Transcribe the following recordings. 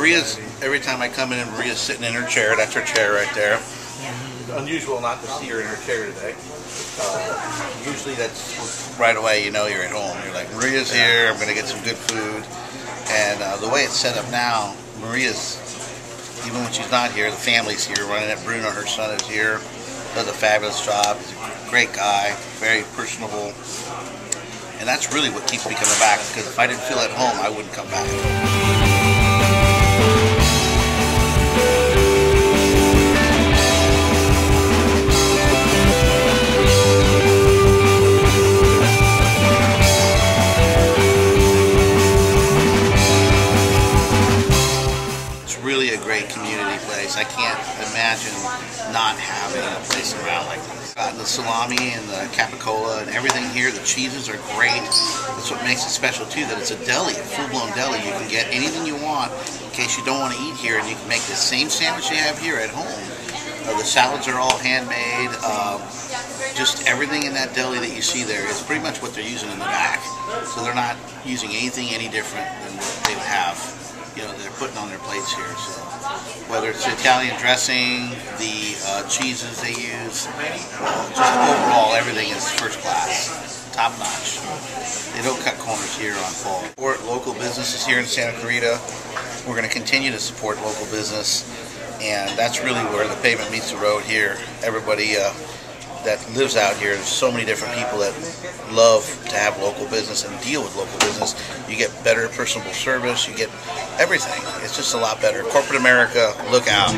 Maria's, every time I come in and Maria's sitting in her chair, that's her chair right there. Unusual not to see her in her chair today. Usually that's right away, you know you're at home. You're like, Maria's here, I'm going to get some good food. And the way it's set up now, Maria's, even when she's not here, the family's here running it. Bruno, her son, is here, does a fabulous job. He's a great guy, very personable. And that's really what keeps me coming back, because if I didn't feel at home, I wouldn't come back. Really a great community place. I can't imagine not having a place around like this. The salami and the capicola and everything here, the cheeses are great. That's what makes it special too, that it's a deli, a full-blown deli. You can get anything you want in case you don't want to eat here, and you can make the same sandwich you have here at home. The salads are all handmade. Just everything in that deli that you see there is pretty much what they're using in the back. So they're not using anything any different than what they would have, you know, they're putting on their plates here. So whether it's the Italian dressing, the cheeses they use, just overall everything is first class, top notch. They don't cut corners here on fall. Support local businesses here in Santa Clarita. We're going to continue to support local business, and that's really where the pavement meets the road here. Everybody that lives out here, there's so many different people that love to have local business and deal with local business. You get better personable service, you get everything. It's just a lot better. Corporate America, look out.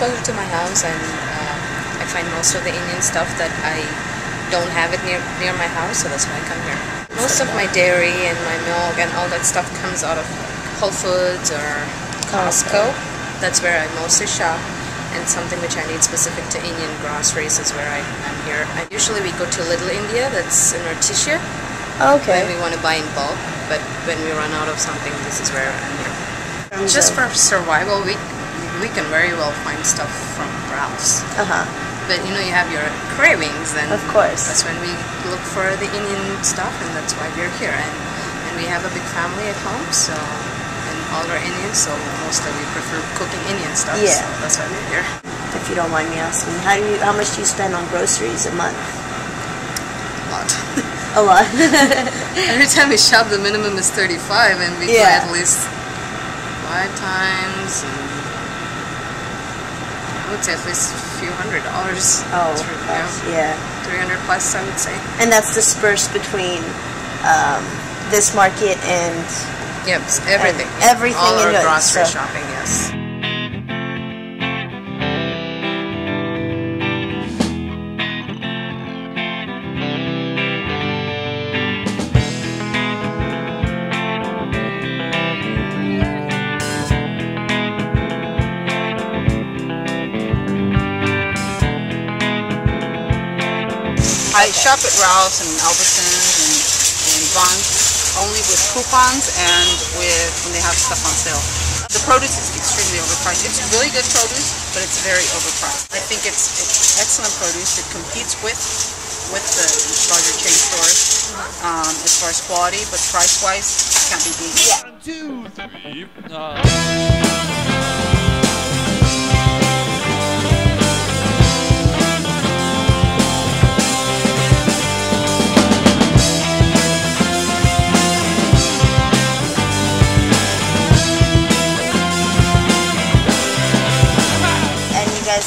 Closer to my house, and I find most of the Indian stuff that I don't have it near my house, so that's why I come here. Most of my dairy and my milk and all that stuff comes out of Whole Foods or Costco. That's where I mostly shop, and something which I need specific to Indian groceries is where I'm here. Usually we go to Little India, that's in Orticia. Okay. When we want to buy in bulk, but when we run out of something, this is where I'm here. Just for survival, we can very well find stuff from Ralph's. But you know, you have your cravings, then of course that's when we look for the Indian stuff, and that's why we're here. And we have a big family at home, so, and all are Indian, so mostly we prefer cooking Indian stuff. Yeah. So that's why we're here. If you don't mind me asking, how much do you spend on groceries a month? A lot. A lot. Every time we shop, the minimum is $35, and we buy at least 5 times. I would say at least a few $100. Oh, yeah. 300 plus, I would say. And that's dispersed between this market and... Yep, everything. And everything all in our grocery shopping, yes. I shop at Ralph's and Albertsons and Vons only with coupons and when they have stuff on sale. The produce is extremely overpriced. It's really good produce, but it's very overpriced. I think it's excellent produce. It competes with the larger chain stores as far as quality, but price-wise, it can't be beat. Yeah. 1, 2, 3.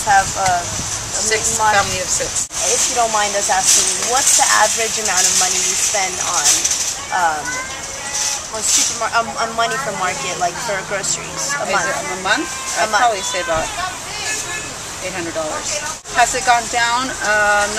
Have family of 6. If you don't mind us asking, what's the average amount of money you spend on money for market, like for groceries a month? A month? I'd probably say about $800. Has it gone down?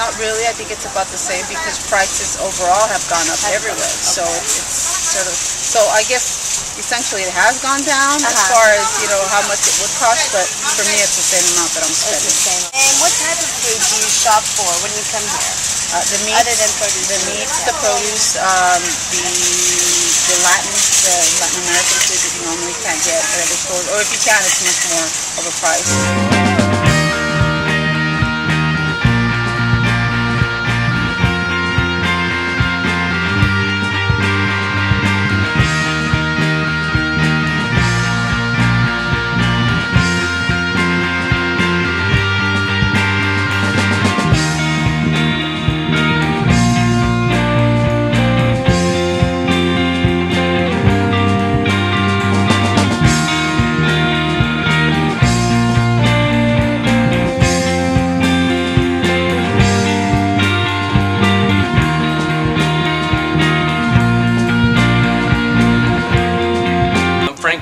Not really. I think it's about the same because prices overall have gone up everywhere. So it's sort of, so I guess essentially it has gone down as far as, you know, how much it would cost, but for me it's the same amount that I'm spending. It's the same. And what type of food do you shop for when you come here? The meats, other than produce? the meats, the produce, the Latin American food that you normally can't get at other stores, or if you can, it's much more overpriced.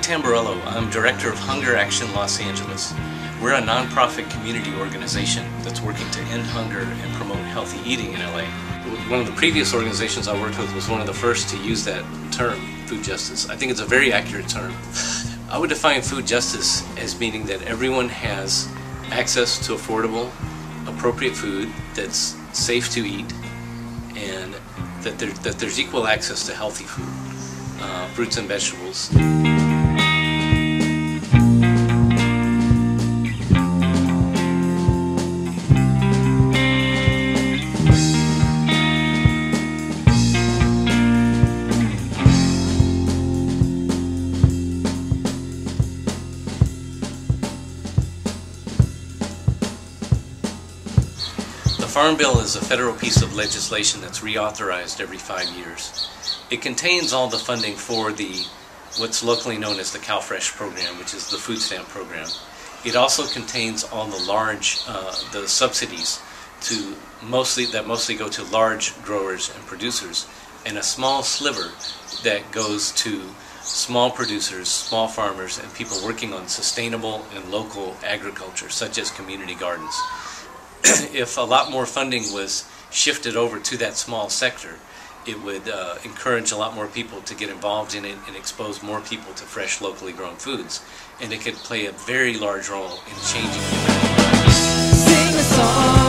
Tamburello. I'm Director of Hunger Action Los Angeles. We're a nonprofit community organization that's working to end hunger and promote healthy eating in LA. One of the previous organizations I worked with was one of the first to use that term, food justice. I think it's a very accurate term. I would define food justice as meaning that everyone has access to affordable, appropriate food that's safe to eat, and that there's equal access to healthy food, fruits and vegetables. The Farm Bill is a federal piece of legislation that's reauthorized every 5 years. It contains all the funding for what's locally known as the CalFresh program, which is the food stamp program. It also contains all the the subsidies that mostly go to large growers and producers, and a small sliver that goes to small producers, small farmers, and people working on sustainable and local agriculture, such as community gardens. If a lot more funding was shifted over to that small sector, it would encourage a lot more people to get involved in it and expose more people to fresh, locally grown foods. And it could play a very large role in changing humanity. Sing a song.